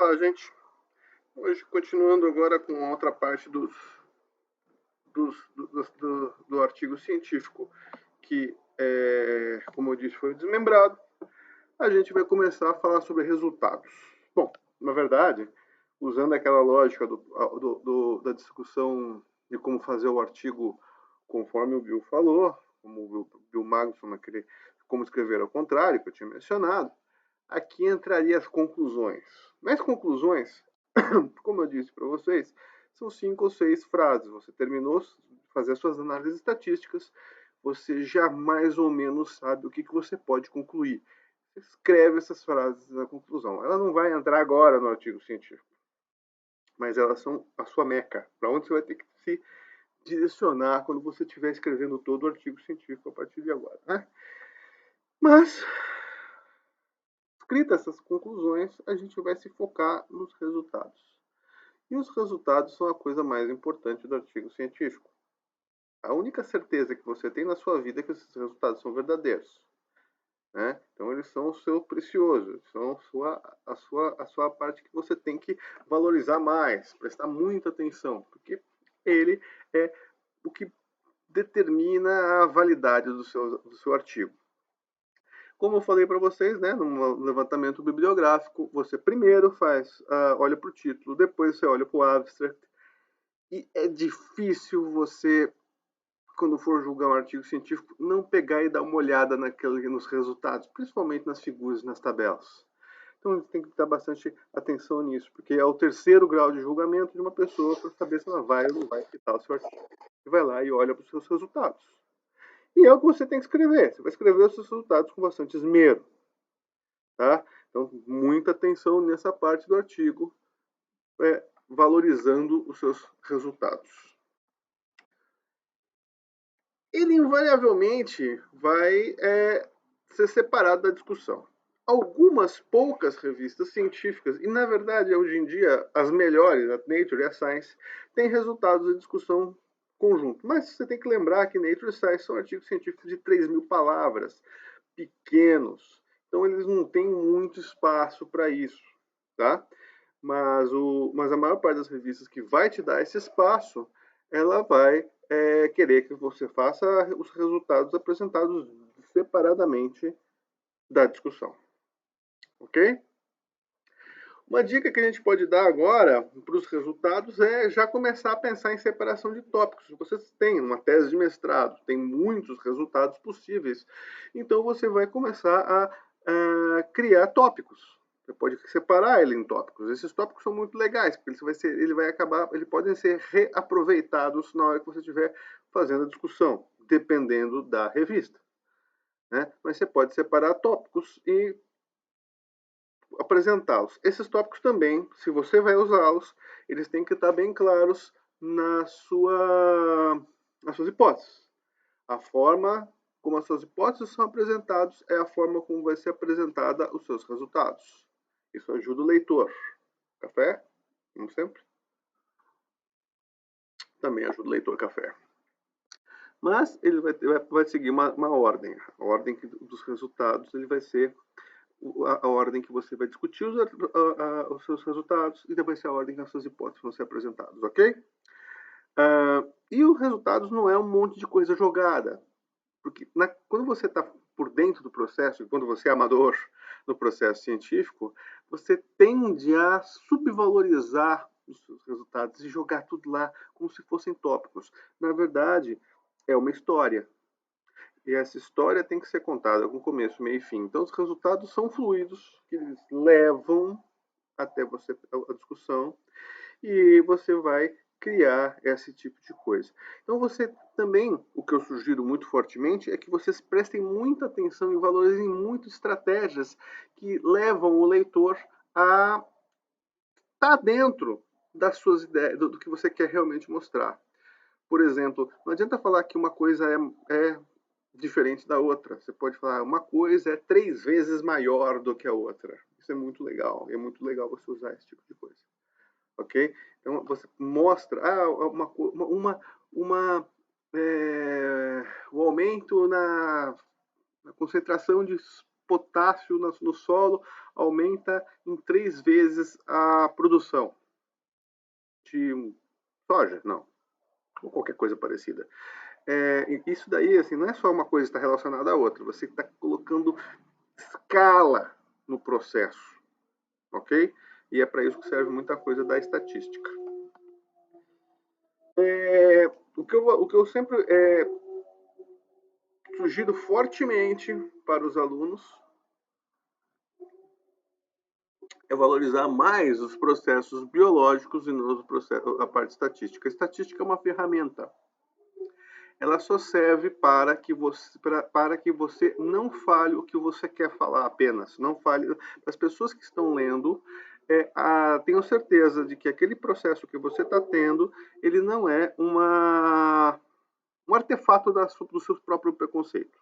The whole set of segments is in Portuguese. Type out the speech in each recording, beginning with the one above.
Olá, gente. Hoje, continuando agora com outra parte do artigo científico que, como eu disse, foi desmembrado, a gente vai começar a falar sobre resultados. Bom, na verdade, usando aquela lógica da discussão de como fazer o artigo conforme o Bill falou, como o Bill Magnuson, como escrever ao contrário, que eu tinha mencionado, aqui entraria as conclusões. Mas conclusões, como eu disse para vocês, são 5 ou 6 frases. Você terminou de fazer as suas análises estatísticas, você já mais ou menos sabe o que você pode concluir. Você escreve essas frases na conclusão. Ela não vai entrar agora no artigo científico, mas elas são a sua meca, para onde você vai ter que se direcionar quando você estiver escrevendo todo o artigo científico a partir de agora, né? Mas, escritas essas conclusões, a gente vai se focar nos resultados. E os resultados são a coisa mais importante do artigo científico. A única certeza que você tem na sua vida é que esses resultados são verdadeiros, né? Então, eles são o seu precioso, são a sua parte que você tem que valorizar mais, prestar muita atenção, porque ele é o que determina a validade do seu artigo. Como eu falei para vocês, né, no levantamento bibliográfico, você primeiro olha para o título, depois você olha para o abstract, e é difícil você, quando for julgar um artigo científico, não pegar e dar uma olhada nos resultados, principalmente nas figuras e nas tabelas. Então, a gente tem que dar bastante atenção nisso, porque é o terceiro grau de julgamento de uma pessoa para saber se ela vai ou não vai citar o seu artigo. Você vai lá e olha para os seus resultados. E é o que você tem que escrever. Você vai escrever os seus resultados com bastante esmero. Tá? Então, muita atenção nessa parte do artigo, valorizando os seus resultados. Ele invariavelmente vai ser separado da discussão. Algumas poucas revistas científicas, e na verdade hoje em dia as melhores, a Nature e a Science, têm resultados de discussão conjunto. Mas você tem que lembrar que Nature e Science são artigos científicos de 3.000 palavras, pequenos. Então eles não têm muito espaço para isso, tá? Mas a maior parte das revistas que vai te dar esse espaço, ela vai querer que você faça os resultados apresentados separadamente da discussão. Ok? Uma dica que a gente pode dar agora para os resultados é já começar a pensar em separação de tópicos. Se você tem uma tese de mestrado, tem muitos resultados possíveis, então você vai começar a criar tópicos. Você pode separar ele em tópicos. Esses tópicos são muito legais, porque eles podem ser reaproveitados na hora que você estiver fazendo a discussão, dependendo da revista, né? Mas você pode separar tópicos e apresentá-los. Esses tópicos também, se você vai usá-los, eles têm que estar bem claros nas suas hipóteses. A forma como as suas hipóteses são apresentadas é a forma como vai ser apresentada os seus resultados. Isso ajuda o leitor. Café, como sempre. Também ajuda o leitor café. Mas ele vai seguir uma ordem. A ordem dos resultados ele vai ser a ordem que você vai discutir os seus resultados e depois a ordem que as suas hipóteses vão ser apresentadas, ok? E os resultados não é um monte de coisa jogada, porque quando você está por dentro do processo, quando você é amador no processo científico, você tende a subvalorizar os seus resultados e jogar tudo lá como se fossem tópicos. Na verdade, é uma história. E essa história tem que ser contada com começo, meio e fim. Então, os resultados são fluidos, que eles levam até você a discussão, e você vai criar esse tipo de coisa. Então, você também, o que eu sugiro muito fortemente, é que vocês prestem muita atenção e valorizem muito estratégias que levam o leitor a estar dentro das suas ideias, do que você quer realmente mostrar. Por exemplo, não adianta falar que uma coisa é diferente da outra. Você pode falar, uma coisa é 3 vezes maior do que a outra. Isso é muito legal. É muito legal você usar esse tipo de coisa. Ok? Então, você mostra o aumento na concentração de potássio no solo aumenta em 3 vezes a produção de soja, não, ou qualquer coisa parecida. Isso daí, assim, não é só uma coisa que está relacionada à outra, você está colocando escala no processo, ok? E é para isso que serve muita coisa da estatística. O que eu sempre sugiro fortemente para os alunos é valorizar mais os processos biológicos e não a parte estatística. A estatística é uma ferramenta. Ela só serve para que você não fale o que você quer falar apenas. Não fale. As pessoas que estão lendo, tenham certeza de que aquele processo que você está tendo, ele não é um artefato do seu próprio preconceito.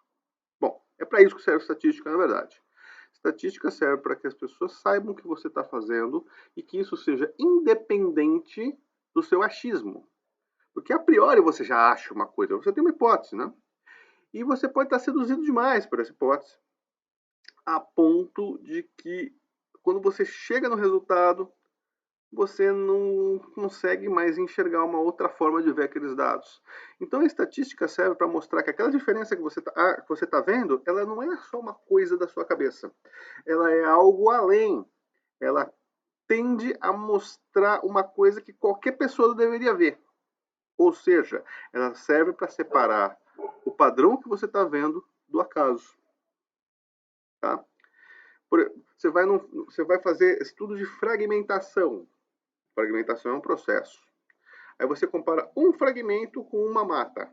Bom, é para isso que serve a estatística, na verdade. Estatística serve para que as pessoas saibam o que você está fazendo e que isso seja independente do seu achismo. Porque a priori você já acha uma coisa, você tem uma hipótese, né? E você pode estar seduzido demais por essa hipótese, a ponto de que quando você chega no resultado, você não consegue mais enxergar uma outra forma de ver aqueles dados. Então a estatística serve para mostrar que aquela diferença que você está vendo, ela não é só uma coisa da sua cabeça. Ela é algo além. Ela tende a mostrar uma coisa que qualquer pessoa deveria ver. Ou seja, ela serve para separar o padrão que você está vendo do acaso. Tá? Você vai fazer estudo de fragmentação. Fragmentação é um processo. Aí você compara um fragmento com uma mata.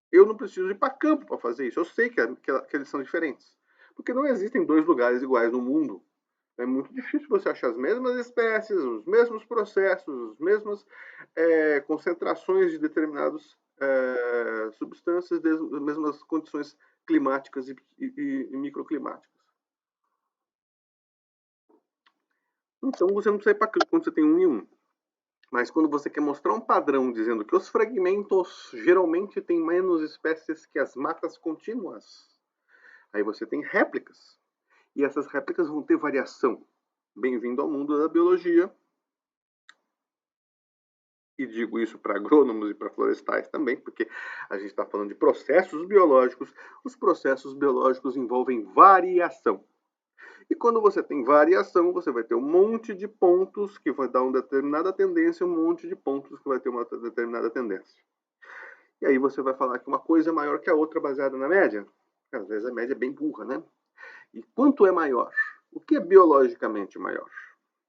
Eu não preciso ir para campo para fazer isso. Eu sei que eles são diferentes. Porque não existem dois lugares iguais no mundo. É muito difícil você achar as mesmas espécies, os mesmos processos, as mesmas concentrações de determinadas substâncias, as mesmas condições climáticas e microclimáticas. Então você não precisa ir para campo quando você tem um e um. Mas quando você quer mostrar um padrão dizendo que os fragmentos geralmente têm menos espécies que as matas contínuas, aí você tem réplicas. E essas réplicas vão ter variação. Bem-vindo ao mundo da biologia. E digo isso para agrônomos e para florestais também, porque a gente está falando de processos biológicos. Os processos biológicos envolvem variação. E quando você tem variação, você vai ter um monte de pontos que vai dar uma determinada tendência, um monte de pontos que vai ter uma determinada tendência. E aí você vai falar que uma coisa é maior que a outra baseada na média? Às vezes a média é bem burra, né? E quanto é maior? O que é biologicamente maior?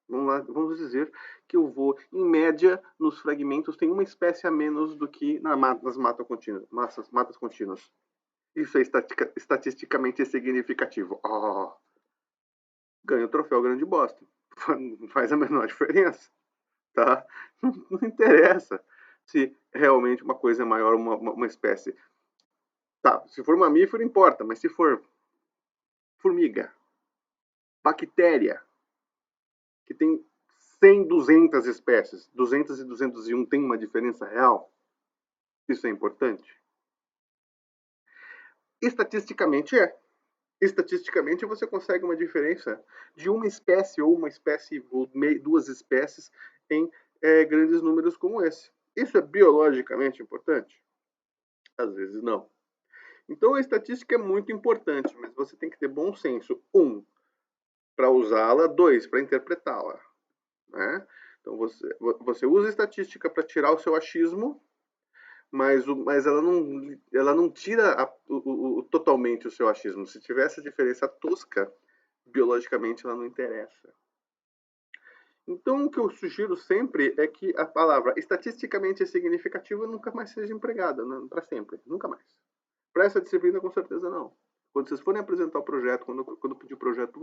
Vamos dizer que eu vou, em média, nos fragmentos, tem uma espécie a menos do que nas matas contínuas. Isso é estatisticamente significativo. Oh, ganha o troféu grande bosta. Não faz a menor diferença. Tá? Não interessa se realmente uma coisa é maior uma espécie. Tá, se for mamífero importa, mas se for formiga, bactéria, que tem 100, 200 espécies, 200 e 201 tem uma diferença real? Isso é importante? Estatisticamente é. Estatisticamente você consegue uma diferença de uma espécie ou duas espécies em grandes números como esse. Isso é biologicamente importante? Às vezes não. Então a estatística é muito importante, mas você tem que ter bom senso. Para usá-la. 2, para interpretá-la. Né? Então você usa a estatística para tirar o seu achismo, mas ela não tira totalmente o seu achismo. Se tiver essa diferença tosca, biologicamente ela não interessa. Então o que eu sugiro sempre é que a palavra estatisticamente significativa nunca mais seja empregada, para sempre, nunca mais. Para essa disciplina, com certeza não. Quando vocês forem apresentar o projeto, quando eu pedir o projeto para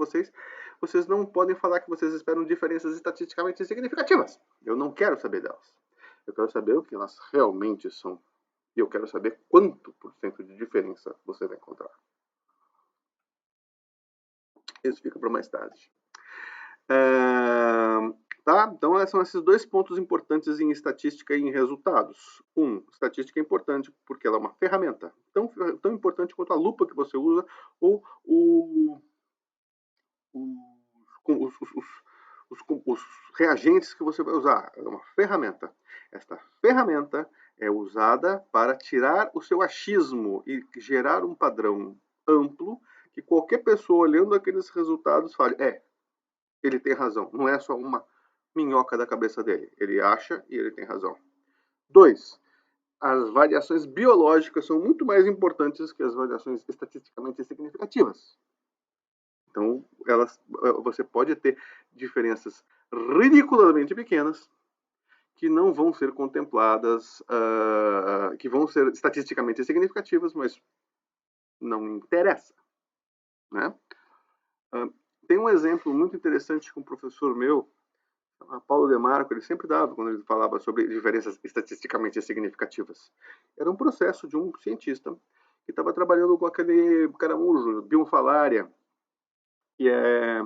vocês não podem falar que vocês esperam diferenças estatisticamente significativas. Eu não quero saber delas. Eu quero saber o que elas realmente são. E eu quero saber quanto por cento de diferença você vai encontrar. Isso fica para mais tarde. Tá? Tá? Então, são esses dois pontos importantes em estatística e em resultados. Estatística é importante porque ela é uma ferramenta tão importante quanto a lupa que você usa ou os reagentes que você vai usar. É uma ferramenta. Esta ferramenta é usada para tirar o seu achismo e gerar um padrão amplo que qualquer pessoa olhando aqueles resultados fale, ele tem razão, não é só uma minhoca da cabeça dele. Ele acha e ele tem razão. 2. As variações biológicas são muito mais importantes que as variações estatisticamente significativas. Então, você pode ter diferenças ridiculamente pequenas que não vão ser contempladas, que vão ser estatisticamente significativas, mas não interessa. Né? Tem um exemplo muito interessante que um professor meu, Paulo Demarco, ele sempre dava quando ele falava sobre diferenças estatisticamente significativas. Era um processo de um cientista que estava trabalhando com aquele caramujo, Biomfalaria, que é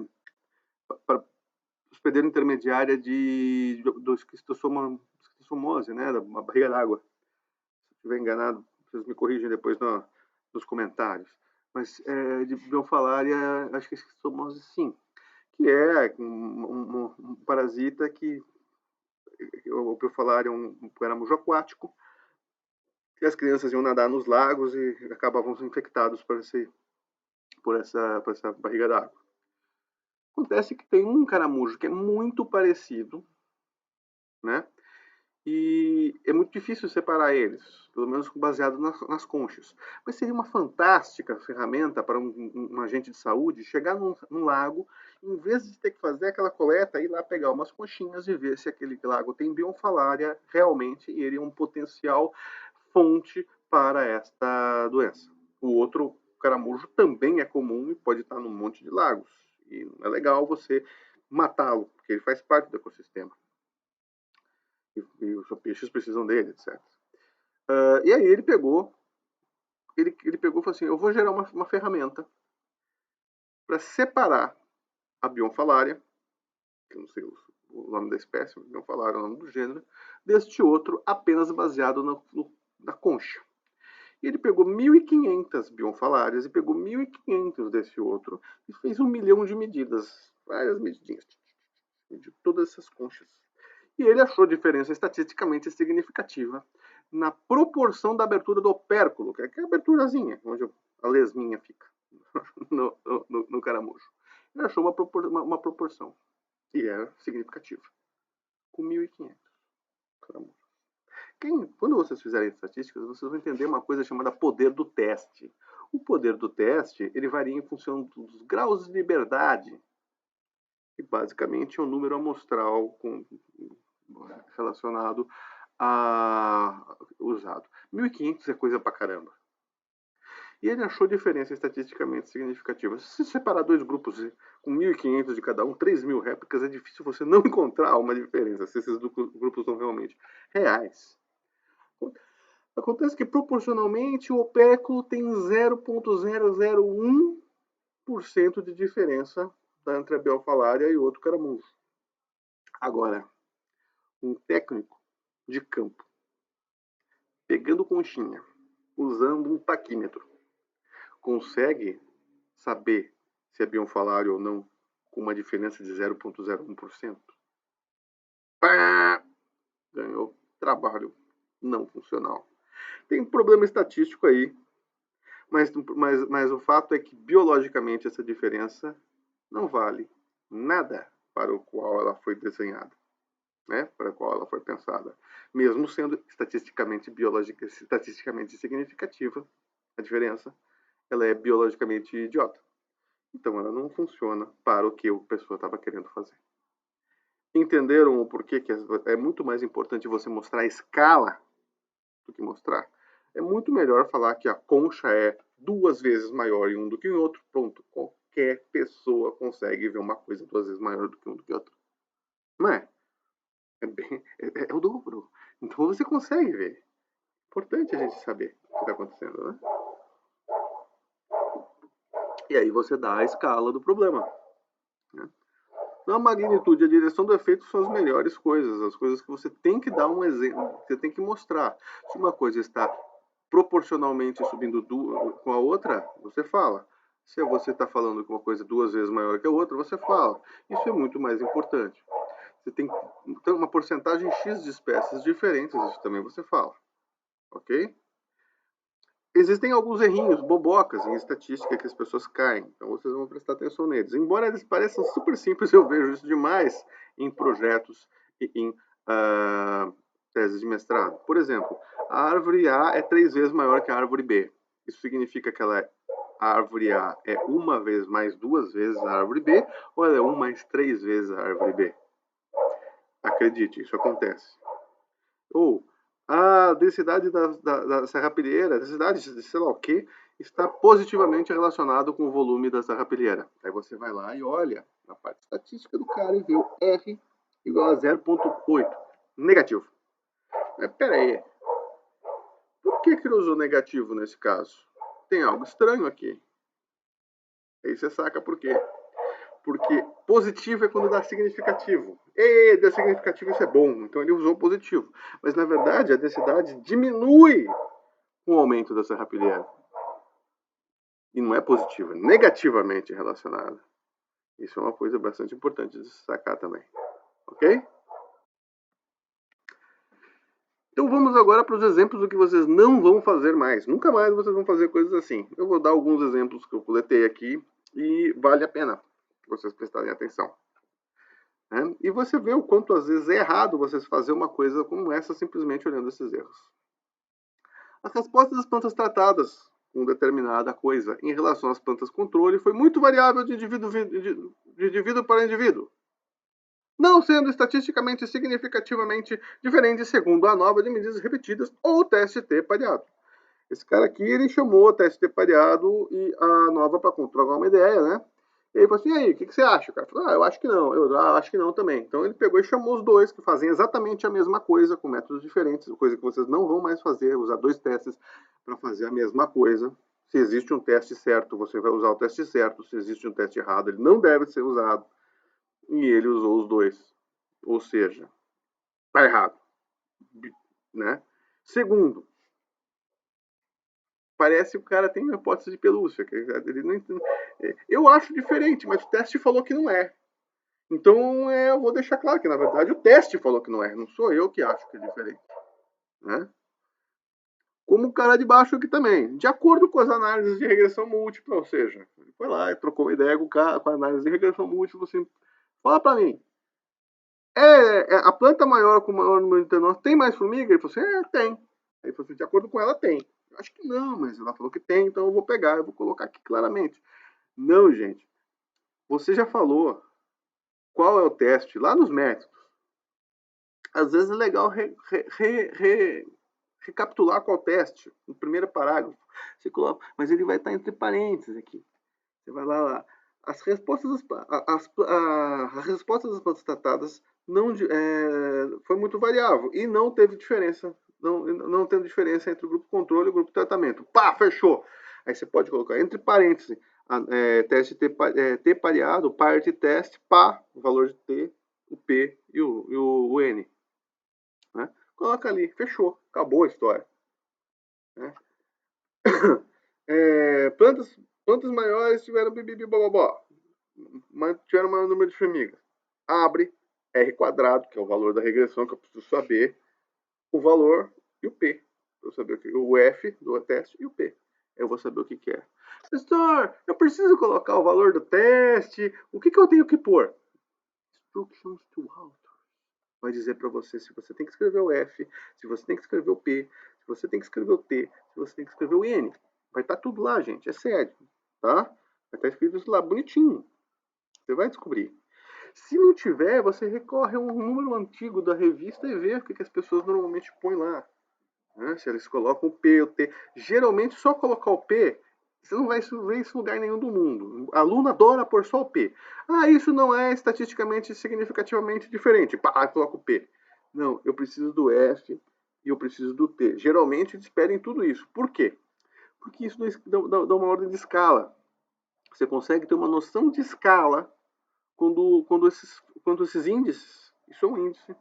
para hospedeira intermediária do esquistossomose, né, da barriga d'água. Se estiver enganado, vocês me corrigem depois nos comentários. Mas de Biomfalaria, acho que esquistossomose sim, que é um parasita que o Biomfalaria é um caramujo aquático, que as crianças iam nadar nos lagos e acabavam infectados por essa barriga d'água. Acontece que tem um caramujo que é muito parecido, né? E é muito difícil separar eles, pelo menos baseado nas conchas. Mas seria uma fantástica ferramenta para um agente de saúde chegar num lago, em vez de ter que fazer aquela coleta, ir lá pegar umas conchinhas e ver se aquele lago tem Biomfalaria realmente e ele é um potencial fonte para esta doença. O outro caramujo também é comum e pode estar num monte de lagos. E não é legal você matá-lo, porque ele faz parte do ecossistema. E os peixes precisam dele, etc. E aí ele pegou e falou assim, eu vou gerar uma ferramenta para separar a Biomfalaria, que eu não sei o nome da espécie, Biomfalaria é o nome do gênero, deste outro apenas baseado na concha. E ele pegou 1.500 Biomfalarias e pegou 1.500 desse outro e fez 1 milhão de medidas, várias medidinhas, mediu todas essas conchas. E ele achou diferença estatisticamente significativa na proporção da abertura do opérculo, que é a aberturazinha, onde a lesminha fica, no caramujo. Ele achou uma proporção, e era significativa, com 1.500 caramujos. Quando vocês fizerem estatísticas, vocês vão entender uma coisa chamada poder do teste. O poder do teste, ele varia em função dos graus de liberdade, que basicamente é um número amostral relacionado usado. 1.500 é coisa pra caramba. E ele achou diferença estatisticamente significativa. Se separar dois grupos com 1.500 de cada um, 3.000 réplicas, é difícil você não encontrar uma diferença, se esses grupos são realmente reais. Acontece que proporcionalmente o opérculo tem 0,001% de diferença entre a Biomfalaria e outro caramujo. Agora, um técnico de campo, pegando conchinha, usando um taquímetro, consegue saber se é Biomfalaria ou não com uma diferença de 0,01%? Ganhou trabalho não funcional. Tem um problema estatístico aí, mas o fato é que biologicamente essa diferença não vale nada para o qual ela foi desenhada, né? Para o qual ela foi pensada. Mesmo sendo estatisticamente significativa, a diferença, ela é biologicamente idiota. Então ela não funciona para o que a pessoa estava querendo fazer. Entenderam o porquê que é muito mais importante você mostrar a escala do que mostrar? É muito melhor falar que a concha é 2 vezes maior em um do que em outro. Pronto. Qualquer pessoa consegue ver uma coisa 2 vezes maior do que um do que outro. Não é? É o dobro. Então você consegue ver. Importante a gente saber o que está acontecendo, né? E aí você dá a escala do problema. Né? Então, a magnitude e a direção do efeito são as melhores coisas, as coisas que você tem que dar um exemplo, você tem que mostrar. Se uma coisa está proporcionalmente subindo com a outra, você fala. Se você está falando que uma coisa é 2 vezes maior que a outra, você fala. Isso é muito mais importante. Você tem uma porcentagem X de espécies diferentes, isso também você fala. Ok? Existem alguns errinhos, bobocas em estatística que as pessoas caem, então vocês vão prestar atenção neles. Embora eles pareçam super simples, eu vejo isso demais em projetos e em teses de mestrado. Por exemplo, a árvore A é 3 vezes maior que a árvore B. Isso significa que a árvore A é 1 vez mais 2 vezes a árvore B, ou ela é 1 mais 3 vezes a árvore B? Acredite, isso acontece. Ou a densidade da serrapilheira, a densidade de sei lá o que, está positivamente relacionado com o volume da serrapilheira. Aí você vai lá e olha na parte estatística do cara e vê o R igual a 0,8. Negativo. Mas pera aí. Por que ele usou negativo nesse caso? Tem algo estranho aqui. Aí você saca por quê. Porque positivo é quando dá significativo. E dá significativo, isso é bom. Então ele usou positivo. Mas na verdade a densidade diminui com o aumento da serrapilheira. E não é positiva, é negativamente relacionada. Isso é uma coisa bastante importante de se sacar também. Ok? Então vamos agora para os exemplos do que vocês não vão fazer mais. Nunca mais vocês vão fazer coisas assim. Eu vou dar alguns exemplos que eu coletei aqui e vale a pena vocês prestarem atenção. E você vê o quanto às vezes é errado vocês fazer uma coisa como essa simplesmente olhando esses erros. As respostas das plantas tratadas com determinada coisa em relação às plantas controle foi muito variável de indivíduo para indivíduo, não sendo estatisticamente significativamente diferente segundo a nova de medidas repetidas ou teste T pareado. Esse cara aqui, ele chamou o teste T pareado e a nova para controlar uma ideia, né? E ele falou assim, e aí, o que você acha? O cara falou, eu acho que não. Eu acho que não também. Então ele pegou e chamou os dois, que fazem exatamente a mesma coisa, com métodos diferentes, coisa que vocês não vão mais fazer, usar 2 testes para fazer a mesma coisa. Se existe um teste certo, você vai usar o teste certo. Se existe um teste errado, ele não deve ser usado. E ele usou os 2. Ou seja, tá errado. Né? Segundo, parece que o cara tem uma hipótese de pelúcia. Ele não, eu acho diferente, mas o teste falou que não é. Então eu vou deixar claro que, na verdade, o teste falou que não é. Não sou eu que acho que é diferente. Né? Como o cara de baixo aqui também. De acordo com as análises de regressão múltipla, ou seja, ele foi lá e trocou uma ideia com a análise de regressão múltipla. Assim, fala para mim. A planta maior com maior número de tenor tem mais formiga? Ele falou assim, tem. Aí ele falou assim, de acordo com ela, tem. Eu acho que não, mas ela falou que tem, então eu vou pegar, eu vou colocar aqui claramente. Não, gente. Você já falou qual é o teste lá nos métodos. Às vezes é legal recapitular qual é o teste, no primeiro parágrafo. Você coloca, mas ele vai estar entre parênteses aqui. Você vai lá. As respostas das plantas tratadas não, foi muito variável e não teve diferença. Não teve diferença entre o grupo controle e o grupo tratamento. Pá, fechou. Aí você pode colocar entre parênteses teste T pareado, parte teste, pá, o valor de T, o P e o N. Né? Coloca ali, fechou, acabou a história. Né? Plantas maiores tiveram bibibi bababó, tiveram maior número de formigas. Abre R quadrado, que é o valor da regressão que eu preciso saber, o valor e o P. Eu saber o F do teste e o P. Eu vou saber o que é. Professor, eu preciso colocar o valor do teste. O que eu tenho que pôr? Instructions to author. Vai dizer para você se você tem que escrever o F, se você tem que escrever o P, se você tem que escrever o T, se você tem que escrever o N. Vai estar tudo lá, gente. É sério. Tá? Vai estar escrito isso lá bonitinho. Você vai descobrir. Se não tiver, você recorre a um número antigo da revista e vê o que as pessoas normalmente põem lá. Né? Se eles colocam o P, o T. Geralmente, só colocar o P, você não vai ver isso em lugar nenhum do mundo. O aluno adora pôr só o P. Isso não é estatisticamente significativamente diferente. Pá, coloca o P. Não, eu preciso do F e eu preciso do T. Geralmente, eles pedem tudo isso. Por quê? Porque isso dá uma ordem de escala. Você consegue ter uma noção de escala quando esses índices, isso é um índice,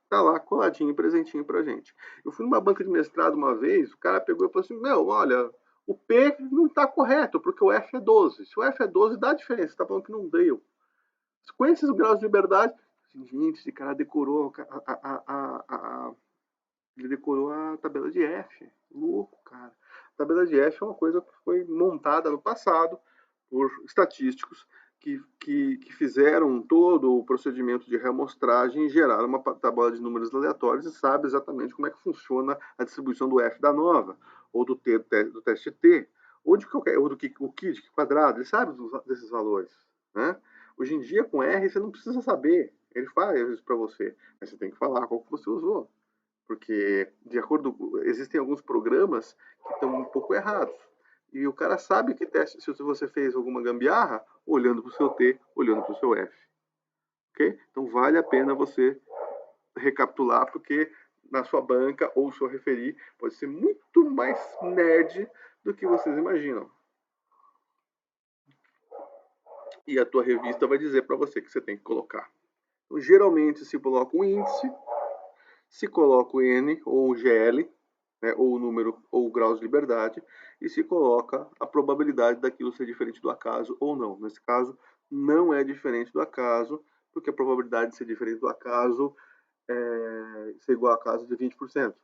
tá lá coladinho, presentinho pra gente. Eu fui numa banca de mestrado uma vez, o cara pegou e falou assim, meu, olha, o P não tá correto, porque o F é 12. Se o F é 12, dá diferença, você tá falando que não deu. Com esses graus de liberdade, gente, esse cara decorou ele decorou a tabela de F. Louco, cara. A tabela de F é uma coisa que foi montada no passado por estatísticos que fizeram todo o procedimento de reamostragem e geraram uma tabela de números aleatórios e sabe exatamente como é que funciona a distribuição do F da nova, ou do T do teste T, ou de qualquer, ou do o K quadrado, ele sabe desses valores, né? Hoje em dia, com R, você não precisa saber, ele faz isso para você, mas você tem que falar qual que você usou, porque de acordo, existem alguns programas que estão um pouco errados. E o cara sabe que teste, se você fez alguma gambiarra, olhando para o seu T, olhando para o seu F. Ok? Então vale a pena você recapitular, porque na sua banca ou seu referir pode ser muito mais nerd do que vocês imaginam. E a tua revista vai dizer para você que você tem que colocar. Então, geralmente se coloca um índice, se coloca o N ou o GL, né, ou o número ou o grau de liberdade, e se coloca a probabilidade daquilo ser diferente do acaso ou não. Nesse caso, não é diferente do acaso, porque a probabilidade de ser diferente do acaso é ser igual ao acaso de 20%.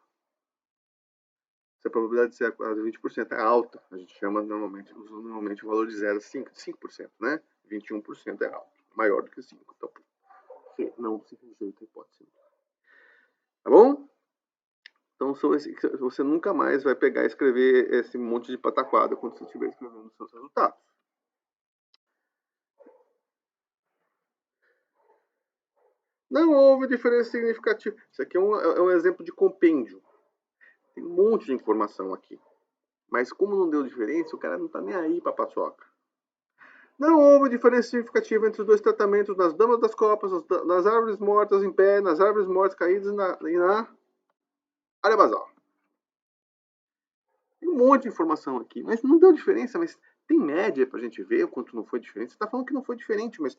Se a probabilidade de ser de 20% é alta, a gente chama normalmente o valor de 0 a 5%, né? 21% é alto, maior do que 5%. Então, não se rejeita a hipótese. Tá bom? Então, você nunca mais vai pegar e escrever esse monte de pataquada quando você estiver escrevendo os seus resultados. Não houve diferença significativa. Isso aqui é um exemplo de compêndio. Tem um monte de informação aqui. Mas como não deu diferença, o cara não está nem aí para a paçoca. Não houve diferença significativa entre os dois tratamentos nas damas das copas, nas árvores mortas em pé, nas árvores mortas caídas e na área basal. Tem um monte de informação aqui, mas não deu diferença, mas tem média para a gente ver o quanto não foi diferente. Você está falando que não foi diferente, mas...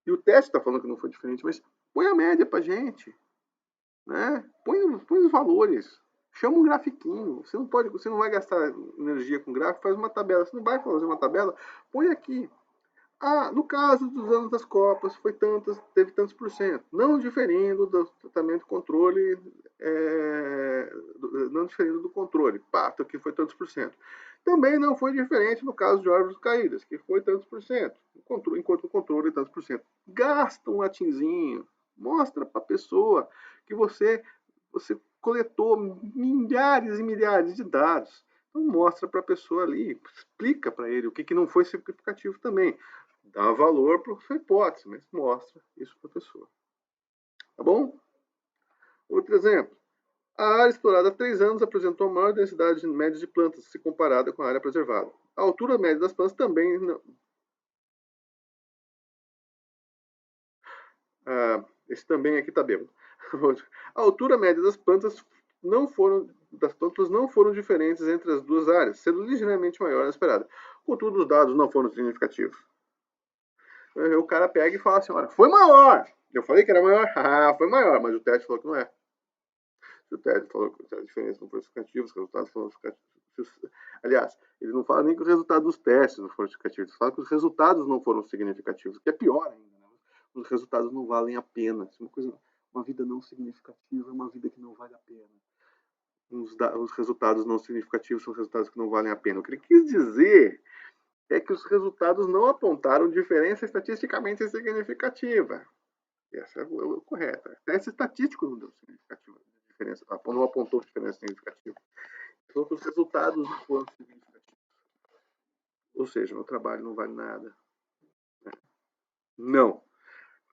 E o teste está falando que não foi diferente, mas põe a média para a gente. Né? Põe os valores. Chama um grafiquinho. Você não vai gastar energia com gráfico, faz uma tabela. Você não vai fazer uma tabela, põe aqui. Ah, no caso dos anos das Copas, teve tantos por cento. Não diferindo do tratamento controle, não diferindo do controle. Pato, que foi tantos por cento. Também não foi diferente no caso de árvores caídas, que foi tantos por cento. Enquanto o controle, tantos por cento. Gasta um latinzinho, mostra para a pessoa que você coletou milhares e milhares de dados. Então mostra para a pessoa ali, explica para ele o que não foi significativo também. Dá valor para a sua hipótese, mas mostra isso para a pessoa. Tá bom? Outro exemplo. A área explorada há 3 anos apresentou maior densidade média de plantas, se comparada com a área preservada. A altura média das plantas também... esse também aqui está bêbado. A altura média das plantas não foram diferentes entre as duas áreas, sendo ligeiramente maior da esperada. Contudo, os dados não foram significativos. O cara pega e fala assim, olha, foi maior. Eu falei que era maior? Ah, foi maior, mas o teste falou que não é. Se o teste falou que a diferença não foi significativa, os resultados foram significativos. Aliás, ele não fala nem que o resultado dos testes não foram significativos, ele fala que os resultados não foram significativos, que é pior ainda. Né? Os resultados não valem a pena. Uma vida não significativa é uma vida que não vale a pena. Os resultados não significativos são resultados que não valem a pena. O que ele quis dizer é que os resultados não apontaram diferença estatisticamente significativa. Essa é a correta. O teste estatístico não deu significativa diferença, não apontou diferença significativa. Falou que os resultados não foram significativos. Ou seja, meu trabalho não vale nada. Não.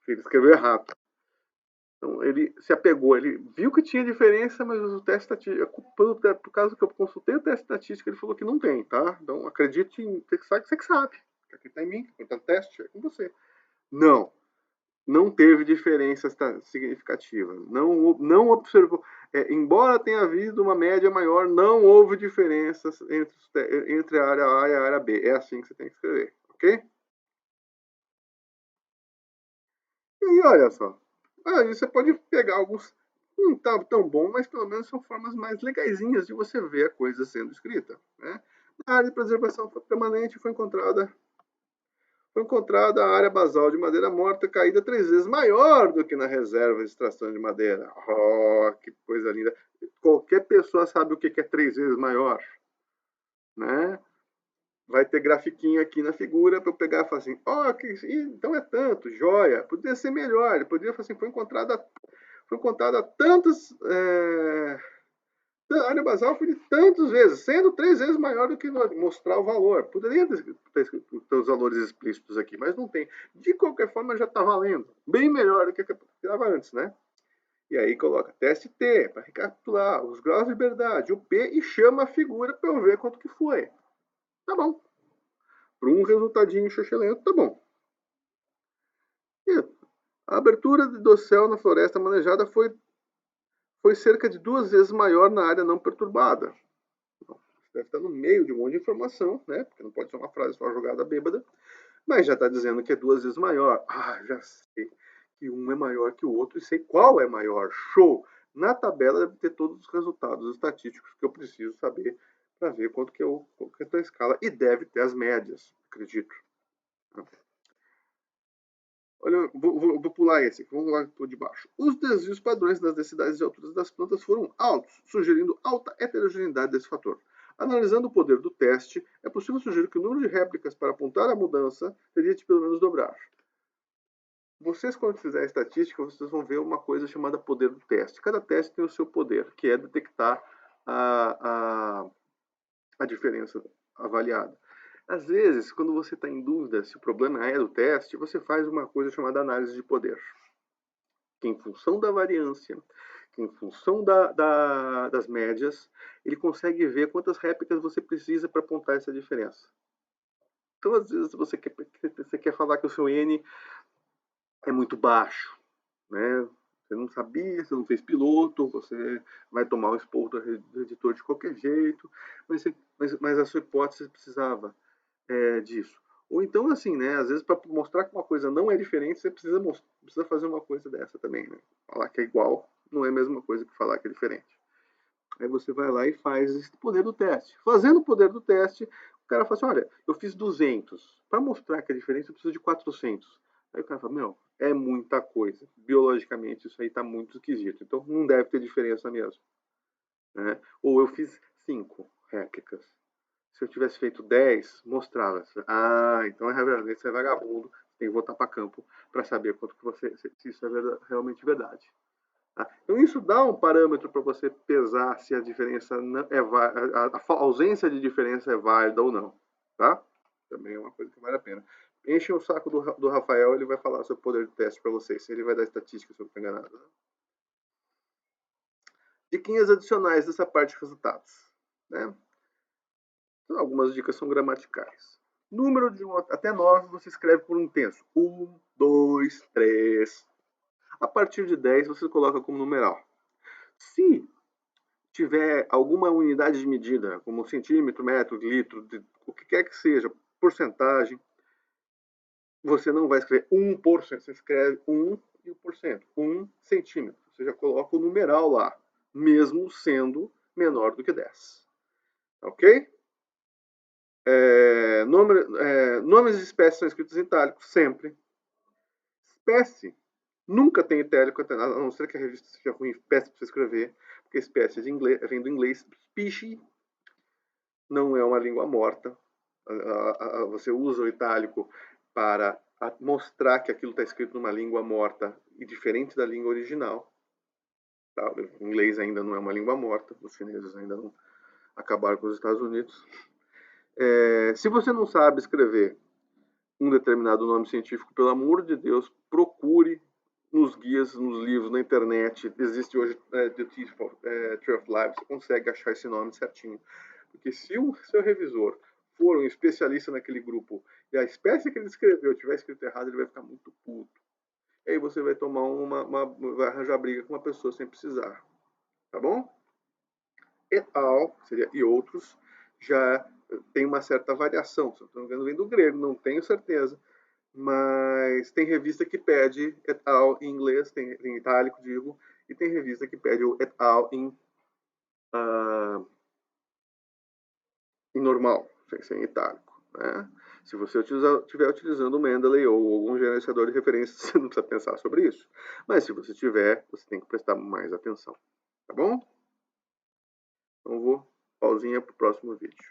Ele escreveu errado. Então, ele se apegou, ele viu que tinha diferença, mas o teste estatístico, por causa que eu consultei o teste estatístico, ele falou que não tem, tá? Então, acredite em você que sabe. Acredita em mim, acredita no teste, é com você. Não teve diferença significativa. Não observou. Embora tenha havido uma média maior, não houve diferenças entre a área A e a área B. É assim que você tem que escrever, ok? olha só, aí você pode pegar alguns, não tá tão bom, mas pelo menos são formas mais legaisinhas de você ver a coisa sendo escrita, né? Na área de preservação permanente foi encontrada a área basal de madeira morta caída 3 vezes maior do que na reserva de extração de madeira. Oh, que coisa linda. Qualquer pessoa sabe o que é 3 vezes maior, né? Vai ter grafiquinho aqui na figura para eu pegar e falar assim, ó, oh, então é tanto, joia. Podia ser melhor, ele poderia falar assim, foi encontrada tantas, a área basal foi de tantas vezes, sendo 3 vezes maior do que mostrar o valor. Poderia ter escrito os valores explícitos aqui, mas não tem. De qualquer forma, já está valendo. Bem melhor do que estava antes, né? E aí coloca teste T, para recapitular, os graus de liberdade, o P, e chama a figura para eu ver quanto que foi. Tá bom. Para um resultadinho xixelento, tá bom. E a abertura do dossel na floresta manejada foi cerca de 2 vezes maior na área não perturbada. Deve estar no meio de um monte de informação, né? Porque não pode ser uma frase só jogada bêbada. Mas já está dizendo que é 2 vezes maior. Ah, já sei que um é maior que o outro e sei qual é maior. Show! Na tabela deve ter todos os resultados estatísticos que eu preciso saber para ver quanto que é a escala. E deve ter as médias, acredito. Olha, vou pular esse aqui, vamos lá por de baixo. Os desvios padrões das densidades e alturas das plantas foram altos, sugerindo alta heterogeneidade desse fator. Analisando o poder do teste, é possível sugerir que o número de réplicas para apontar a mudança teria de pelo menos dobrar. Vocês, quando fizerem a estatística, vocês vão ver uma coisa chamada poder do teste. Cada teste tem o seu poder, que é detectar a diferença avaliada. Às vezes, quando você está em dúvida se o problema é do teste, você faz uma coisa chamada análise de poder. Que em função da variância, que em função das médias, ele consegue ver quantas réplicas você precisa para apontar essa diferença. Então, às vezes, você quer falar que o seu N é muito baixo, né? Você não sabia, você não fez piloto, você vai tomar o esporro do editor de qualquer jeito, mas a sua hipótese precisava disso. Ou então, assim, né? Às vezes, para mostrar que uma coisa não é diferente, você precisa fazer uma coisa dessa também, né? Falar que é igual não é a mesma coisa que falar que é diferente. Aí você vai lá e faz esse poder do teste. Fazendo o poder do teste, o cara fala assim, olha, eu fiz 200. Para mostrar que é diferente, eu preciso de 400. Aí o cara fala, meu, é muita coisa. Biologicamente, isso aí está muito esquisito. Então, não deve ter diferença mesmo. Né? Ou eu fiz 5 réplicas. Se eu tivesse feito 10, mostrava. Ah, então realmente você é vagabundo. Tem que voltar para campo para saber quanto que se isso é realmente verdade. Tá? Então isso dá um parâmetro para você pesar se a diferença a ausência de diferença é válida ou não. Tá? Também é uma coisa que vale a pena. Enche o saco do Rafael, ele vai falar sobre o poder de teste para vocês. Ele vai dar estatística, se eu não estou enganado. Diquinhas adicionais dessa parte de resultados. Né? Então, algumas dicas são gramaticais. Número de 1 até 9 você escreve por um tenso. 1, 2, 3. A partir de 10 você coloca como numeral. Se tiver alguma unidade de medida, como centímetro, metro, litro, o que quer que seja, porcentagem, você não vai escrever 1%, você escreve 1 e o porcento, 1 centímetro. Você já coloca o numeral lá, mesmo sendo menor do que 10. Ok? Nomes de espécies são escritos em itálico, sempre. Espécie nunca tem itálico, a não ser que a revista seja ruim, péssimo para você escrever, porque espécie vem do inglês species, não é uma língua morta. Você usa o itálico para mostrar que aquilo está escrito numa língua morta e diferente da língua original. Tá? O inglês ainda não é uma língua morta, os chineses ainda não acabaram com os Estados Unidos. Se você não sabe escrever um determinado nome científico, pelo amor de Deus, procure nos guias, nos livros, na internet. Existe hoje The Tree of Life, você consegue achar esse nome certinho. Porque se o seu revisor for um especialista naquele grupo e a espécie que ele escreveu tiver escrito errado, ele vai ficar muito puto. E aí você vai tomar vai arranjar briga com uma pessoa sem precisar. Tá bom? Et al, seria e outros, já tem uma certa variação. Se eu não estou engano, vem do grego, não tenho certeza. Mas tem revista que pede et al. Em inglês, tem em itálico, digo, e tem revista que pede o et al. Em normal, sem itálico. Né? Se você estiver utilizando o Mendeley ou algum gerenciador de referências, você não precisa pensar sobre isso. Mas se você tiver, você tem que prestar mais atenção. Tá bom? Então vou pausinha para o próximo vídeo.